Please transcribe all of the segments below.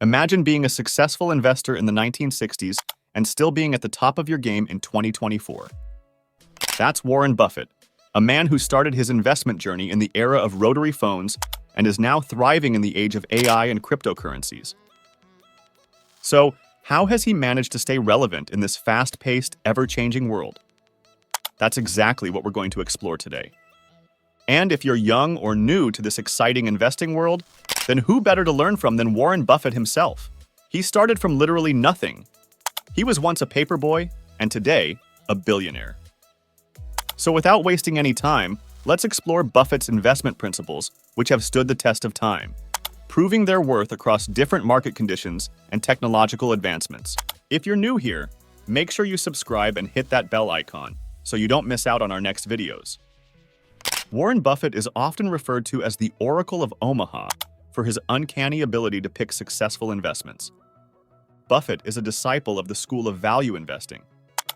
Imagine being a successful investor in the 1960s and still being at the top of your game in 2024. That's Warren Buffett, a man who started his investment journey in the era of rotary phones and is now thriving in the age of AI and cryptocurrencies. So, how has he managed to stay relevant in this fast-paced, ever-changing world? That's exactly what we're going to explore today. And if you're young or new to this exciting investing world, then who better to learn from than Warren Buffett himself? He started from literally nothing. He was once a paperboy, and today, a billionaire. So without wasting any time, let's explore Buffett's investment principles, which have stood the test of time, proving their worth across different market conditions and technological advancements. If you're new here, make sure you subscribe and hit that bell icon so you don't miss out on our next videos. Warren Buffett is often referred to as the Oracle of Omaha for his uncanny ability to pick successful investments. Buffett is a disciple of the school of value investing,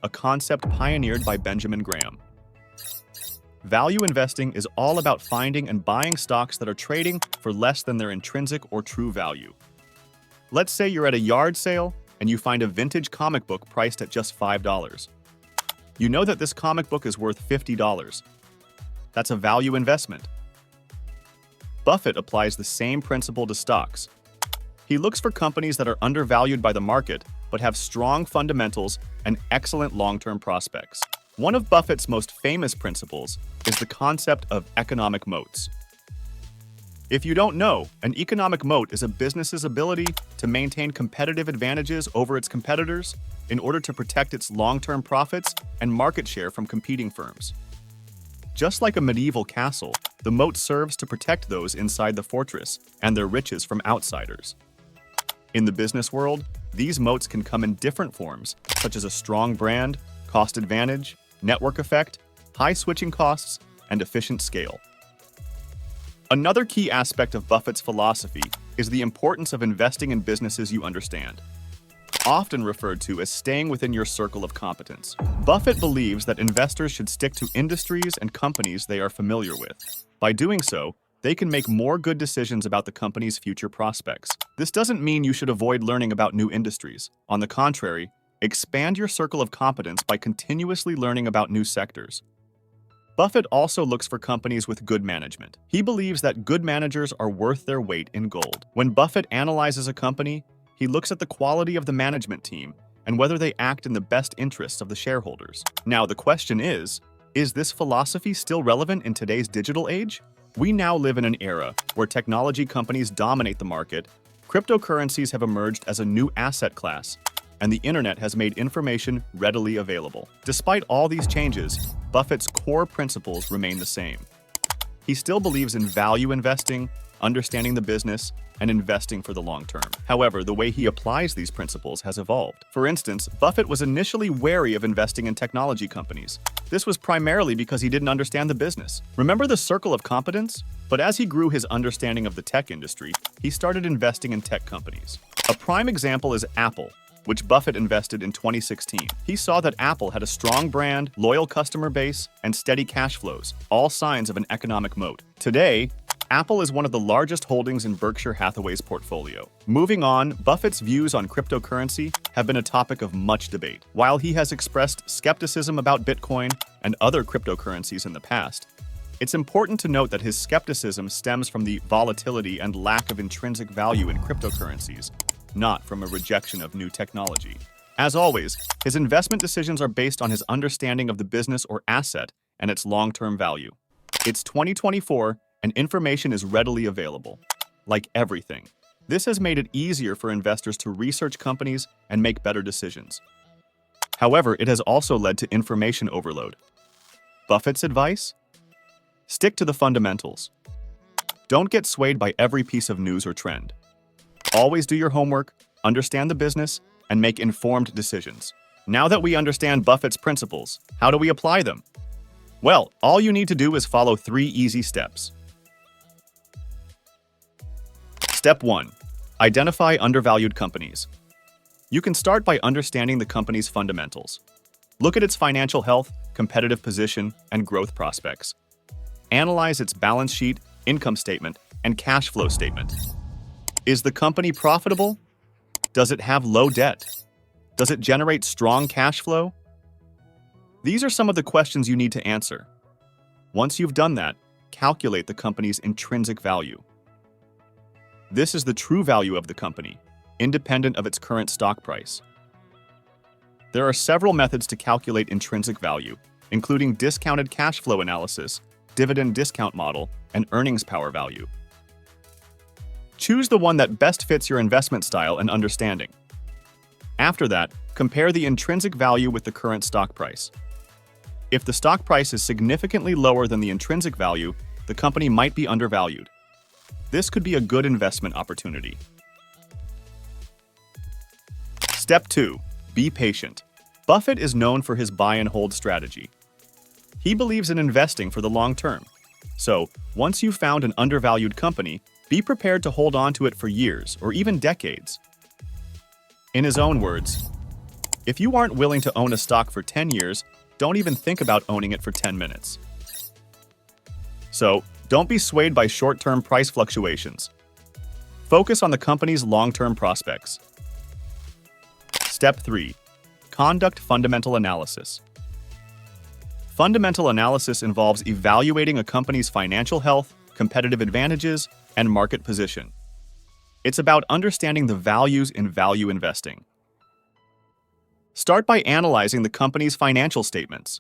a concept pioneered by Benjamin Graham. Value investing is all about finding and buying stocks that are trading for less than their intrinsic or true value. Let's say you're at a yard sale and you find a vintage comic book priced at just $5. You know that this comic book is worth $50. That's a value investment. Buffett applies the same principle to stocks. He looks for companies that are undervalued by the market but have strong fundamentals and excellent long-term prospects. One of Buffett's most famous principles is the concept of economic moats. If you don't know, an economic moat is a business's ability to maintain competitive advantages over its competitors in order to protect its long-term profits and market share from competing firms. Just like a medieval castle, the moat serves to protect those inside the fortress and their riches from outsiders. In the business world, these moats can come in different forms, such as a strong brand, cost advantage, network effect, high switching costs, and efficient scale. Another key aspect of Buffett's philosophy is the importance of investing in businesses you understand, often referred to as staying within your circle of competence. Buffett believes that investors should stick to industries and companies they are familiar with. By doing so, they can make more good decisions about the company's future prospects. This doesn't mean you should avoid learning about new industries. On the contrary, expand your circle of competence by continuously learning about new sectors. Buffett also looks for companies with good management. He believes that good managers are worth their weight in gold. When Buffett analyzes a company, he looks at the quality of the management team and whether they act in the best interests of the shareholders. Now, the question is this philosophy still relevant in today's digital age? We now live in an era where technology companies dominate the market, cryptocurrencies have emerged as a new asset class, and the internet has made information readily available. Despite all these changes, Buffett's core principles remain the same. He still believes in value investing, understanding the business, and investing for the long term. However, the way he applies these principles has evolved. For instance, Buffett was initially wary of investing in technology companies. This was primarily because he didn't understand the business. Remember the circle of competence? But as he grew his understanding of the tech industry, he started investing in tech companies. A prime example is Apple, which Buffett invested in 2016. He saw that Apple had a strong brand, loyal customer base, and steady cash flows, all signs of an economic moat. Today, Apple is one of the largest holdings in Berkshire Hathaway's portfolio. Moving on, Buffett's views on cryptocurrency have been a topic of much debate. While he has expressed skepticism about Bitcoin and other cryptocurrencies in the past, it's important to note that his skepticism stems from the volatility and lack of intrinsic value in cryptocurrencies, not from a rejection of new technology. As always, his investment decisions are based on his understanding of the business or asset and its long-term value. It's 2024, and information is readily available. Like everything, this has made it easier for investors to research companies and make better decisions. However, it has also led to information overload. Buffett's advice? Stick to the fundamentals. Don't get swayed by every piece of news or trend. Always do your homework, understand the business, and make informed decisions. Now that we understand Buffett's principles, how do we apply them? Well, all you need to do is follow 3 easy steps. Step 1. Identify undervalued companies. You can start by understanding the company's fundamentals. Look at its financial health, competitive position, and growth prospects. Analyze its balance sheet, income statement, and cash flow statement. Is the company profitable? Does it have low debt? Does it generate strong cash flow? These are some of the questions you need to answer. Once you've done that, calculate the company's intrinsic value. This is the true value of the company, independent of its current stock price. There are several methods to calculate intrinsic value, including discounted cash flow analysis, dividend discount model, and earnings power value. Choose the one that best fits your investment style and understanding. After that, compare the intrinsic value with the current stock price. If the stock price is significantly lower than the intrinsic value, the company might be undervalued. This could be a good investment opportunity. Step 2. Be patient. Buffett is known for his buy and hold strategy. He believes in investing for the long term. So, once you've found an undervalued company, be prepared to hold on to it for years or even decades. In his own words, if you aren't willing to own a stock for 10 years, don't even think about owning it for 10 minutes. So, don't be swayed by short-term price fluctuations. Focus on the company's long-term prospects. Step 3. Conduct fundamental analysis. Fundamental analysis involves evaluating a company's financial health, competitive advantages, and market position. It's about understanding the values in value investing. Start by analyzing the company's financial statements.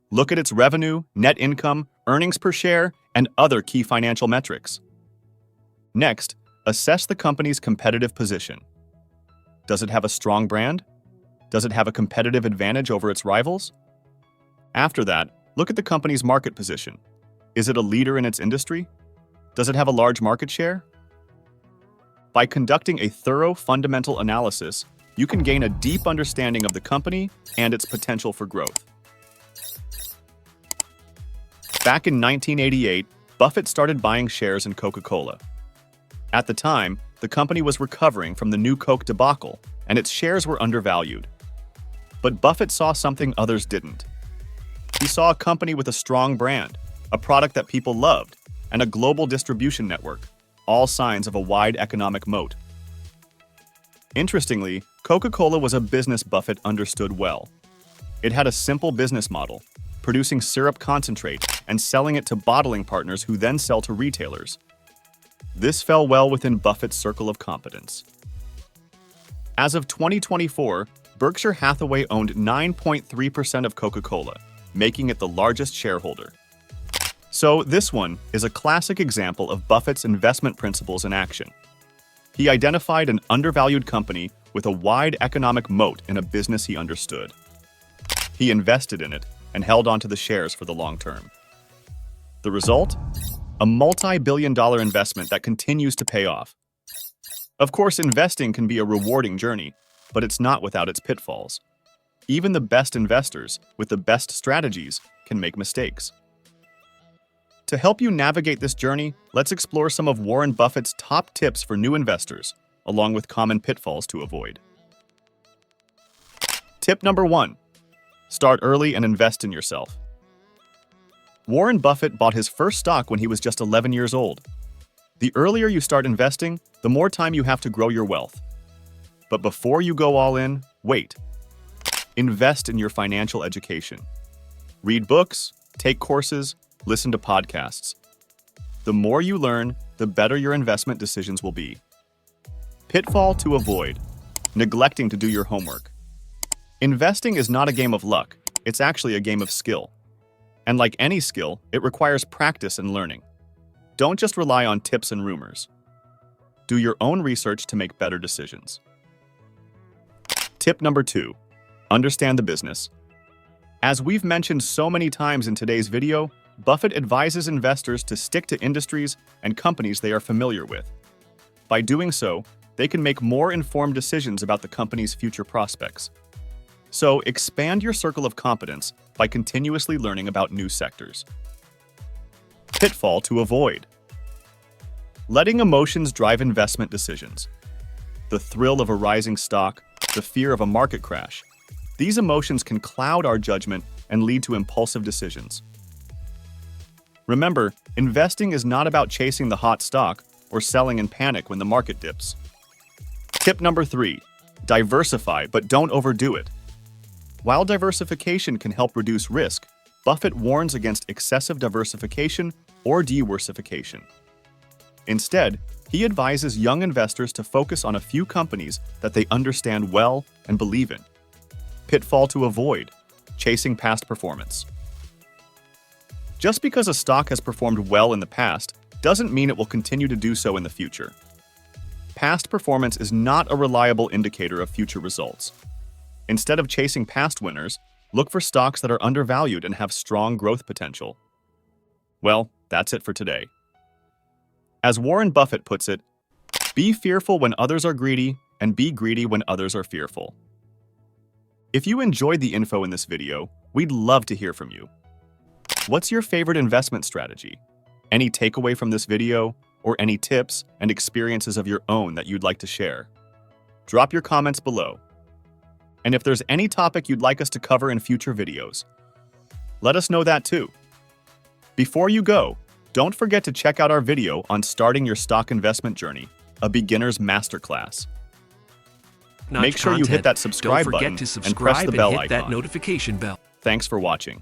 Look at its revenue, net income, earnings per share, and other key financial metrics. Next, assess the company's competitive position. Does it have a strong brand? Does it have a competitive advantage over its rivals? After that, look at the company's market position. Is it a leader in its industry? Does it have a large market share? By conducting a thorough fundamental analysis, you can gain a deep understanding of the company and its potential for growth. Back in 1988, Buffett started buying shares in Coca-Cola. At the time, the company was recovering from the new Coke debacle, and its shares were undervalued. But Buffett saw something others didn't. He saw a company with a strong brand, a product that people loved, and a global distribution network, all signs of a wide economic moat. Interestingly, Coca-Cola was a business Buffett understood well. It had a simple business model, producing syrup concentrate and selling it to bottling partners who then sell to retailers. This fell well within Buffett's circle of competence. As of 2024, Berkshire Hathaway owned 9.3% of Coca-Cola, making it the largest shareholder. So this one is a classic example of Buffett's investment principles in action. He identified an undervalued company with a wide economic moat in a business he understood. He invested in it and held onto the shares for the long term. The result? A multi-billion-dollar investment that continues to pay off. Of course, investing can be a rewarding journey, but it's not without its pitfalls. Even the best investors, with the best strategies, can make mistakes. To help you navigate this journey, let's explore some of Warren Buffett's top tips for new investors, along with common pitfalls to avoid. Tip number 1. Start early and invest in yourself. Warren Buffett bought his first stock when he was just 11 years old. The earlier you start investing, the more time you have to grow your wealth. But before you go all in, wait. Invest in your financial education. Read books, take courses, listen to podcasts. The more you learn, the better your investment decisions will be. Pitfall to avoid: neglecting to do your homework. Investing is not a game of luck, it's actually a game of skill. And like any skill, it requires practice and learning. Don't just rely on tips and rumors. Do your own research to make better decisions. Tip number 2. Understand the business. As we've mentioned so many times in today's video, Buffett advises investors to stick to industries and companies they are familiar with. By doing so, they can make more informed decisions about the company's future prospects. So, expand your circle of competence by continuously learning about new sectors. Pitfall to avoid: letting emotions drive investment decisions. The thrill of a rising stock, the fear of a market crash. These emotions can cloud our judgment and lead to impulsive decisions. Remember, investing is not about chasing the hot stock or selling in panic when the market dips. Tip number 3, diversify, but don't overdo it. While diversification can help reduce risk, Buffett warns against excessive diversification or diversification. Instead, he advises young investors to focus on a few companies that they understand well and believe in. Pitfall to avoid: chasing past performance. Just because a stock has performed well in the past doesn't mean it will continue to do so in the future. Past performance is not a reliable indicator of future results. Instead of chasing past winners, look for stocks that are undervalued and have strong growth potential. Well, that's it for today. As Warren Buffett puts it, be fearful when others are greedy, and be greedy when others are fearful. If you enjoyed the info in this video, we'd love to hear from you. What's your favorite investment strategy? Any takeaway from this video, or any tips and experiences of your own that you'd like to share? Drop your comments below. And if there's any topic you'd like us to cover in future videos, let us know that too. Before you go, don't forget to check out our video on starting your stock investment journey, a beginner's masterclass. Make sure you hit that subscribe button and press the bell icon. That notification bell. Thanks for watching.